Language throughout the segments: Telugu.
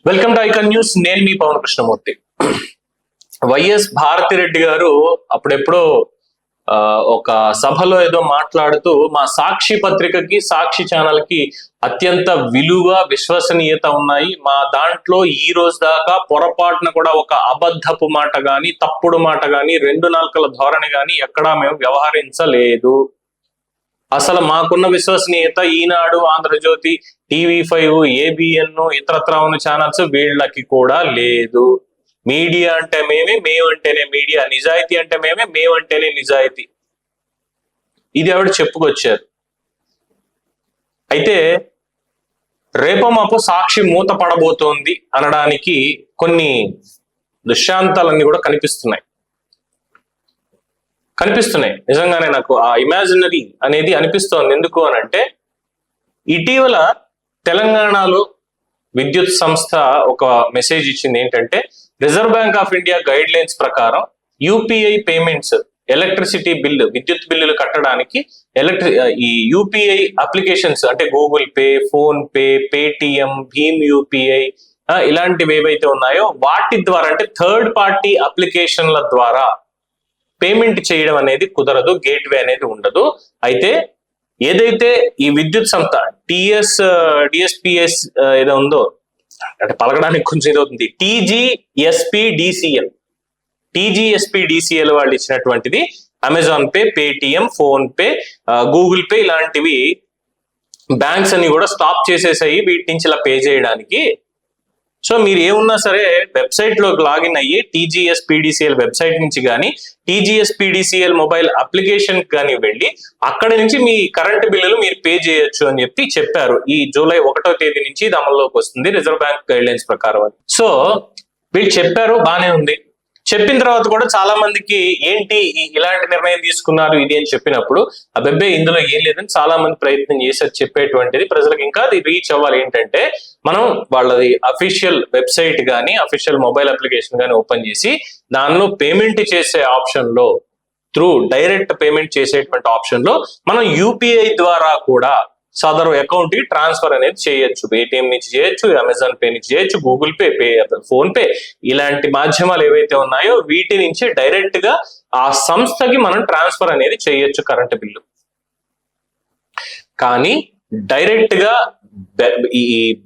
Welcome to icon news. నేను మీ పవన్ కృష్ణమూర్తి. వైఎస్ భారతిరెడ్డి గారు అప్పుడెప్పుడో ఒక సభలో ఏదో మాట్లాడుతూ మా సాక్షి పత్రికకి, సాక్షి ఛానల్ కి అత్యంత విలువ, విశ్వసనీయత ఉన్నాయి. మా దాంట్లో ఈ రోజు దాకా పొరపాటున కూడా ఒక అబద్ధపు మాట గాని, తప్పుడు మాట గాని, రెండు నాలుకల ధోరణి గాని ఎక్కడా మేము వ్యవహరించలేదు. అసలు మాకున్న విశ్వసనీయత ఈనాడు, ఆంధ్రజ్యోతి, TV5, ABN, ఇతరత్ర ఉన్న ఛానల్స్ వీళ్ళకి కూడా లేదు. మీడియా అంటే మేమే, మేమంటేనే మీడియా, నిజాయితీ అంటే మేమే, మేమంటేనే నిజాయితీ. ఇది ఆవిడ చెప్పుకొచ్చారు. అయితే రేపో మాపో సాక్షి మూత పడబోతోంది అనడానికి కొన్ని దృశ్యాంతాలన్నీ కూడా కనిపిస్తున్నాయి. నిజంగానే నాకు ఆ ఇమాజినరీ అనేది అనిపిస్తోంది. ఎందుకు అనంటే ఇటీవల తెలంగాణలో విద్యుత్ సంస్థ ఒక మెసేజ్ ఇచ్చింది. ఏంటంటే reserve bank of India guidelines ప్రకారం UPI పేమెంట్స్, ఎలక్ట్రిసిటీ బిల్లు, విద్యుత్ బిల్లులు కట్టడానికి ఈ UPI అప్లికేషన్స్ అంటే Google Pay, PhonePe, Paytm, భీమ్ UPI ఇలాంటివి ఏవైతే ఉన్నాయో వాటి ద్వారా, అంటే థర్డ్ పార్టీ అప్లికేషన్ల ద్వారా పేమెంట్ చేయడం అనేది కుదరదు, గేట్వే అనేది ఉండదు. అయితే ఏదైతే ఈ విద్యుత్ సంస్థ DSPS ఏదో ఉందో, అంటే పలకడానికి కొంచెం ఇదవుతుంది, TGSPDCL వాళ్ళు ఇచ్చినటువంటిది Amazon pay, Paytm, PhonePe, Google pay ఇలాంటివి బ్యాంక్స్ అన్ని కూడా స్టాప్ చేసేసాయి వీటి నుంచి ఇలా పే చేయడానికి. సో మీరు ఏమున్నా సరే వెబ్సైట్ లోకి లాగిన్ అయ్యి TGSPDCL వెబ్సైట్ నుంచి కానీ, TGSPDCL మొబైల్ అప్లికేషన్ కానీ వెళ్ళి అక్కడి నుంచి మీ కరెంట్ బిల్లులు మీరు పే చేయొచ్చు అని చెప్పారు. ఈ జూలై 1వ తేదీ నుంచి ఇది అమల్లోకి వస్తుంది రిజర్వ్ బ్యాంక్ గైడ్ లైన్స్ ప్రకారం. సో వీళ్ళు చెప్పారు, బానే ఉంది. చెప్పిన తర్వాత కూడా చాలా మందికి ఏంటి ఇలాంటి నిర్ణయం తీసుకున్నారు ఇది అని చెప్పినప్పుడు అబ్బెబ్బే ఇందులో ఏం లేదని చాలా మంది ప్రయత్నం చేశారు చెప్పేటువంటిది. ప్రజలకు ఇంకా అది రీచ్ అవ్వాలి. ఏంటంటే మనం వాళ్ళది అఫీషియల్ వెబ్సైట్ కానీ, అఫీషియల్ మొబైల్ అప్లికేషన్ కానీ ఓపెన్ చేసి దానిలో పేమెంట్ చేసే ఆప్షన్ లో, త్రూ డైరెక్ట్ పేమెంట్ చేసేటువంటి ఆప్షన్ లో మనం UPI ద్వారా కూడా సదరు అకౌంట్ కి ట్రాన్స్ఫర్ అనేది చేయొచ్చు. పేటిఎం నుంచి చేయొచ్చు, అమెజాన్ పే నుంచి చేయొచ్చు, గూగుల్ పే, ఫోన్ పే ఇలాంటి మాధ్యమాలు ఏవైతే ఉన్నాయో వీటి నుంచి డైరెక్ట్ గా ఆ సంస్థకి మనం ట్రాన్స్ఫర్ అనేది చేయొచ్చు కరెంట్ బిల్లు. కానీ డైరెక్ట్ గా ఈ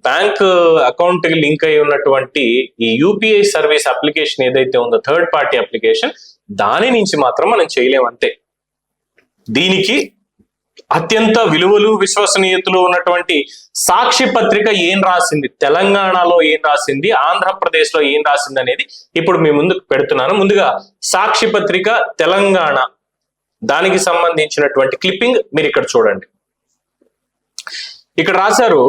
బ్యాంక్ అకౌంట్ కి లింక్ అయి ఉన్నటువంటి ఈ UPI సర్వీస్ అప్లికేషన్ ఏదైతే ఉందో, థర్డ్ పార్టీ అప్లికేషన్, దాని నుంచి మాత్రం మనం చేయలేమంతే. దీనికి అత్యంత విలువలు, విశ్వసనీయతలు ఉన్నటువంటి సాక్షి పత్రిక ఏం రాసింది, తెలంగాణలో ఏం రాసింది, ఆంధ్రప్రదేశ్ లో ఏం రాసింది అనేది ఇప్పుడు మీ ముందుకు పెడుతున్నాను. ముందుగా సాక్షి పత్రిక తెలంగాణ, దానికి సంబంధించినటువంటి క్లిప్పింగ్ మీరు ఇక్కడ చూడండి. ఇక్కడ రాశారు,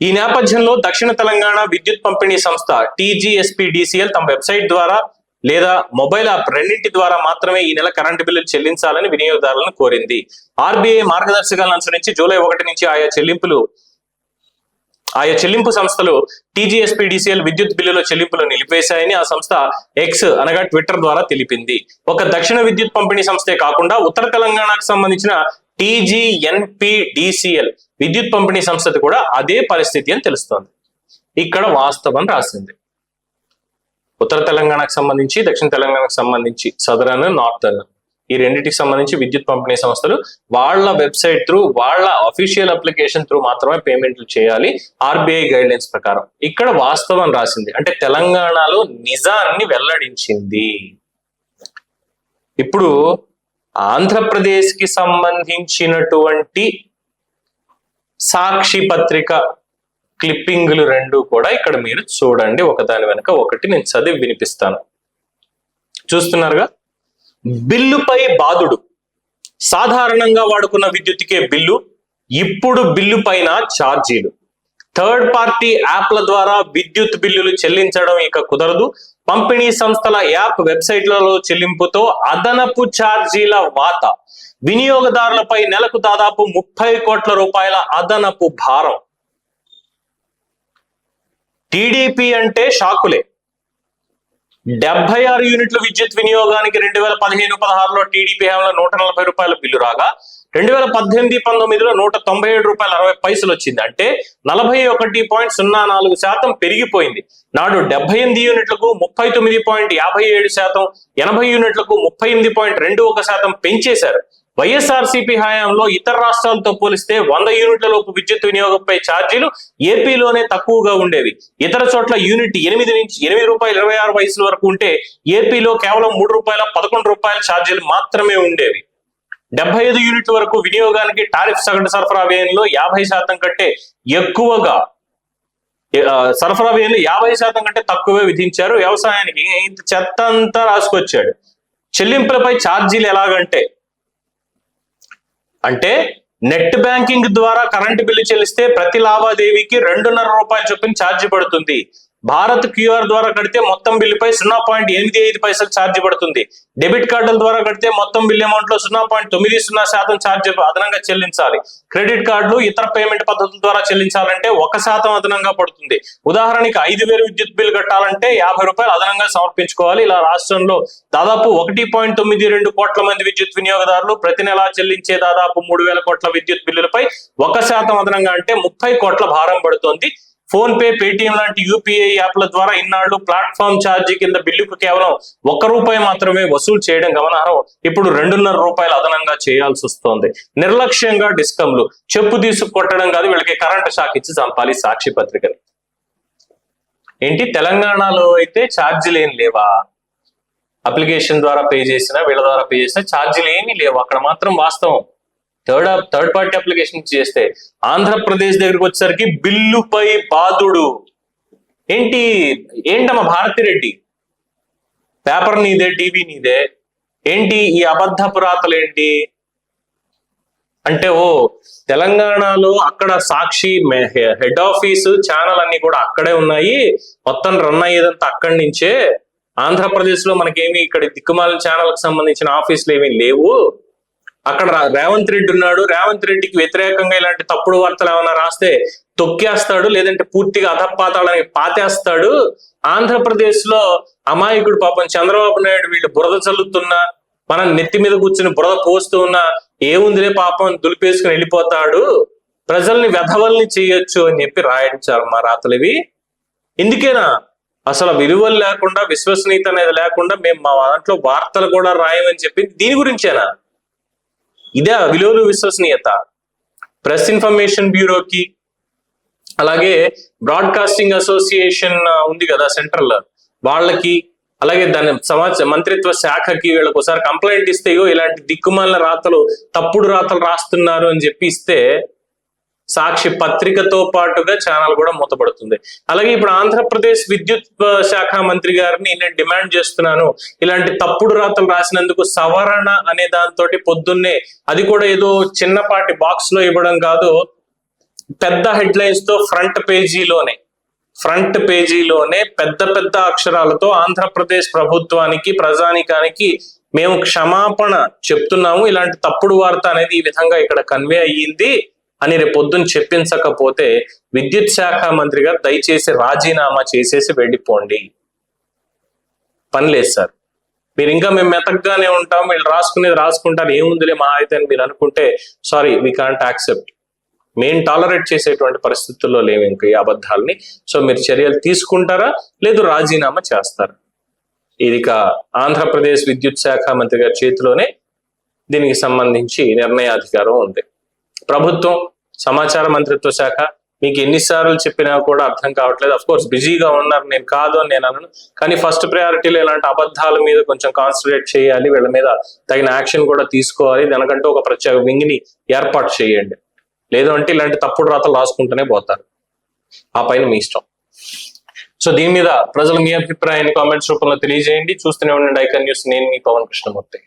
ఈ నేపథ్యంలో దక్షిణ తెలంగాణ విద్యుత్ పంపిణీ సంస్థ TGSPDCL తమ వెబ్సైట్ ద్వారా లేదా మొబైల్ యాప్ రెండింటి ద్వారా మాత్రమే ఈ నెల కరెంటు బిల్లులు చెల్లించాలని వినియోగదారులను కోరింది. RBI మార్గదర్శకాలను అనుసరించి జూలై 1 నుంచి ఆయా చెల్లింపు సంస్థలు TGSPDCL విద్యుత్ బిల్లుల చెల్లింపులు నిలిపేశాయని ఆ సంస్థ ఎక్స్ అనగా ట్విట్టర్ ద్వారా తెలిపింది. ఒక దక్షిణ విద్యుత్ పంపిణీ సంస్థే కాకుండా ఉత్తర తెలంగాణకు సంబంధించిన TGNPDCL విద్యుత్ పంపిణీ సంస్థది కూడా అదే పరిస్థితి అని తెలుస్తోంది. ఇక్కడ వాస్తవం రాసింది. ఉత్తర తెలంగాణకు సంబంధించి, దక్షిణ తెలంగాణకు సంబంధించి, సదరన్, నార్థన్ ఈ రెండింటికి సంబంధించి విద్యుత్ పంపిణీ సంస్థలు వాళ్ళ వెబ్సైట్ త్రూ, వాళ్ళ అఫీషియల్ అప్లికేషన్ త్రూ మాత్రమే పేమెంట్లు చేయాలి RBI గైడ్ లైన్స్ ప్రకారం. ఇక్కడ వాస్తవం రాసింది, అంటే తెలంగాణలో నిజాన్ని వెల్లడించింది. ఇప్పుడు ఆంధ్రప్రదేశ్ కి సంబంధించినటువంటి సాక్షి పత్రిక క్లిప్పింగ్లు రెండు కూడా ఇక్కడ మీరు చూడండి, ఒకదాని వెనక ఒకటి నేను చదివి వినిపిస్తాను. చూస్తున్నారుగా, బిల్లుపై బాధుడు, సాధారణంగా వాడుకున్న విద్యుత్తుకే బిల్లు, ఇప్పుడు బిల్లు పైన ఛార్జీలు, థర్డ్ పార్టీ యాప్ల ద్వారా విద్యుత్ బిల్లులు చెల్లించడం ఇక కుదరదు, పంపిణీ సంస్థల యాప్ వెబ్సైట్లలో చెల్లింపుతో అదనపు ఛార్జీల వాత, వినియోగదారులపై నెలకు దాదాపు 30 కోట్ల రూపాయల అదనపు భారం. టీడీపీ అంటే షాకులే. 76 యూనిట్ల విద్యుత్ వినియోగానికి 2015-16లో టీడీపీ హయాంలో 140 రూపాయల బిల్లు రాగా 2018-19లో ₹197.60 వచ్చింది. అంటే 41.04% పెరిగిపోయింది. నాడు 78 యూనిట్లకు 39.57%, 80 యూనిట్లకు 38.21% పెంచేశారు. వైఎస్ఆర్సీపీ హయాంలో ఇతర రాష్ట్రాలతో పోలిస్తే 100 యూనిట్ల లోపు విద్యుత్ వినియోగంపై ఛార్జీలు ఏపీలోనే తక్కువగా ఉండేవి. ఇతర చోట్ల యూనిట్ ₹8.26 వరకు ఉంటే ఏపీలో కేవలం ₹3.11 ఛార్జీలు మాత్రమే ఉండేవి. 75 యూనిట్ల వరకు వినియోగానికి టారిఫ్ సగటు సరఫరా వ్యయంలో 50% కంటే ఎక్కువగా సరఫరా వ్యయంలో 50% కంటే తక్కువే విధించారు. వ్యవసాయానికి ఇంత చెత్త అంతా రాసుకొచ్చాడు. చెల్లింపులపై ఛార్జీలు ఎలాగంటే నెట్ బ్యాంకింగ్ ద్వారా కరెంటు బిల్లు చెల్లిస్తే ప్రతి లావాదేవీకి ₹2.5 చొప్పున ఛార్జీ పడుతుంది. భారత్ క్యూఆర్ ద్వారా కడితే మొత్తం బిల్లుపై 0.85 ఛార్జీ పడుతుంది. డెబిట్ కార్డుల ద్వారా కడితే మొత్తం బిల్ అమౌంట్ లో 0.90% ఛార్జీ అదనంగా చెల్లించాలి. క్రెడిట్ కార్డులు ఇతర పేమెంట్ పద్ధతుల ద్వారా చెల్లించాలంటే 1% అదనంగా పడుతుంది. ఉదాహరణకి 5,000 విద్యుత్ బిల్లు కట్టాలంటే ₹50 అదనంగా సమర్పించుకోవాలి. ఇలా రాష్ట్రంలో దాదాపు 1.92 కోట్ల మంది విద్యుత్ వినియోగదారులు ప్రతి నెల చెల్లించే దాదాపు 3,000 కోట్ల విద్యుత్ బిల్లులపై 1% అదనంగా అంటే 30 కోట్ల భారం పడుతోంది. ఫోన్ పే, పేటిఎం లాంటి యూపీఐ యాప్ల ద్వారా ఇన్నాళ్లు ప్లాట్ఫామ్ ఛార్జీ కింద బిల్లుకు కేవలం ₹1 మాత్రమే వసూలు చేయడం గమనార్హం. ఇప్పుడు ₹2.5 అదనంగా చేయాల్సి వస్తోంది. నిర్లక్ష్యంగా డిస్కంలు చెప్పు తీసుకు కొట్టడం కాదు, వీళ్ళకి కరెంటు షాక్ ఇచ్చి చంపాలి. సాక్షి పత్రికని ఏంటి, తెలంగాణలో అయితే ఛార్జీలు ఏం లేవా? అప్లికేషన్ ద్వారా పే చేసినా వీళ్ళ ద్వారా పే చేసినా ఛార్జీలు ఏమీ లేవు. అక్కడ మాత్రం వాస్తవం. థర్డ్ పార్టీ అప్లికేషన్ చేస్తే ఆంధ్రప్రదేశ్ దగ్గరికి వచ్చేసరికి బిల్లుపై బాధుడు. ఏంటమ్మా భారతిరెడ్డి, పేపర్ నీదే, టీవీ నీదే, ఏంటి ఈ అబద్ధపు రాతలు ఏంటి అంటే, తెలంగాణలో అక్కడ సాక్షి హెడ్ ఆఫీసు ఛానల్ అన్ని కూడా అక్కడే ఉన్నాయి, మొత్తం రన్ అయ్యేదంతా అక్కడి నుంచే. ఆంధ్రప్రదేశ్ లో మనకేమి ఇక్కడ దిక్కుమాలిన ఛానల్ కి సంబంధించిన ఆఫీసులు ఏమీ లేవు. అక్కడ రేవంత్ రెడ్డి ఉన్నాడు. రేవంత్ రెడ్డికి వ్యతిరేకంగా ఇలాంటి తప్పుడు వార్తలు ఏమైనా రాస్తే తొక్కేస్తాడు, లేదంటే పూర్తిగా అధపాతాలని పాతేస్తాడు. ఆంధ్రప్రదేశ్ లో అమాయకుడు పాపం చంద్రబాబు నాయుడు వీళ్ళు బురద చల్లుతున్నా, మనం నెత్తి మీద కూర్చుని బురద పోస్తూ ఉన్నా ఏముందిలే పాపం దులిపేసుకుని వెళ్ళిపోతాడు, ప్రజల్ని వెధవల్ని చేయొచ్చు అని చెప్పి రాయించారు మా రాతలివి. ఇందుకేనా అసలు విలువలు లేకుండా, విశ్వసనీయత అనేది లేకుండా మేము మా దాంట్లో వార్తలు కూడా రాయమని చెప్పింది దీని గురించేనా? ఇదే విలువలు, విశ్వసనీయత? ప్రెస్ ఇన్ఫర్మేషన్ బ్యూరోకి, అలాగే బ్రాడ్కాస్టింగ్ అసోసియేషన్ ఉంది కదా సెంట్రల్, వాళ్ళకి, అలాగే దాని సమాచార మంత్రిత్వ శాఖకి వీళ్ళకి ఒకసారి కంప్లైంట్ ఇస్తే ఇలాంటి దిక్కుమాలిన రాతలు, తప్పుడు రాతలు రాస్తున్నారు అని చెప్పి ఇస్తే సాక్షి పత్రికతో పాటుగా ఛానల్ కూడా మూతపడుతుంది. అలాగే ఇప్పుడు ఆంధ్రప్రదేశ్ విద్యుత్ శాఖ మంత్రి గారిని నేను డిమాండ్ చేస్తున్నాను, ఇలాంటి తప్పుడు రాతలు రాసినందుకు సవరణ అనే దాంతో పొద్దున్నే, అది కూడా ఏదో చిన్నపాటి బాక్స్ లో ఇవ్వడం కాదు, పెద్ద హెడ్లైన్స్ తో ఫ్రంట్ పేజీలోనే పెద్ద పెద్ద అక్షరాలతో ఆంధ్రప్రదేశ్ ప్రభుత్వానికి, ప్రజానికానికి మేము క్షమాపణ చెప్తున్నాము, ఇలాంటి తప్పుడు వార్త అనేది ఈ విధంగా ఇక్కడ కన్వే అయ్యింది అని రేపు పొద్దున్న చెప్పించకపోతే విద్యుత్ శాఖ మంత్రి గారు దయచేసి రాజీనామా చేసేసి వెళ్ళిపోండి. పని లేదు సార్, మీరు ఇంకా మేము మెతగ్గానే ఉంటాం, వీళ్ళు రాసుకునేది రాసుకుంటారు, ఏముందిలే మా అయితే అని మీరు అనుకుంటే సారీ, వీ కాంట్ యాక్సెప్ట్. మేము టాలరేట్ చేసేటువంటి పరిస్థితుల్లో లేవు ఇంకా ఈ అబద్ధాలని. సో మీరు చర్యలు తీసుకుంటారా, లేదు రాజీనామా చేస్తారా? ఇది ఆంధ్రప్రదేశ్ విద్యుత్ శాఖ మంత్రి గారి చేతిలోనే దీనికి సంబంధించి నిర్ణయాధికారం ఉంది. ప్రభుత్వం, సమాచార మంత్రిత్వ శాఖ మీకు ఎన్నిసార్లు చెప్పినా కూడా అర్థం కావట్లేదు. అఫ్ కోర్స్ బిజీగా ఉన్నారు, నేను కాదు అని నేను అనను, కానీ ఫస్ట్ ప్రయారిటీలో ఇలాంటి అబద్ధాల మీద కొంచెం కాన్సన్ట్రేట్ చేయాలి, వీళ్ళ మీద తగిన యాక్షన్ కూడా తీసుకోవాలి. దానికంటే ఒక ప్రత్యేక వింగ్ ని ఏర్పాటు చేయండి. లేదు అంటే ఇలాంటి తప్పుడు రాతలు రాసుకుంటూనే పోతారు, ఆ పైన మీ ఇష్టం. సో దీని మీద ప్రజలు మీ అభిప్రాయాన్ని కామెంట్స్ రూపంలో తెలియజేయండి. చూస్తూనే ఉండండి ఐకాన్ న్యూస్. నేను మీ పవన్ కృష్ణమూర్తి.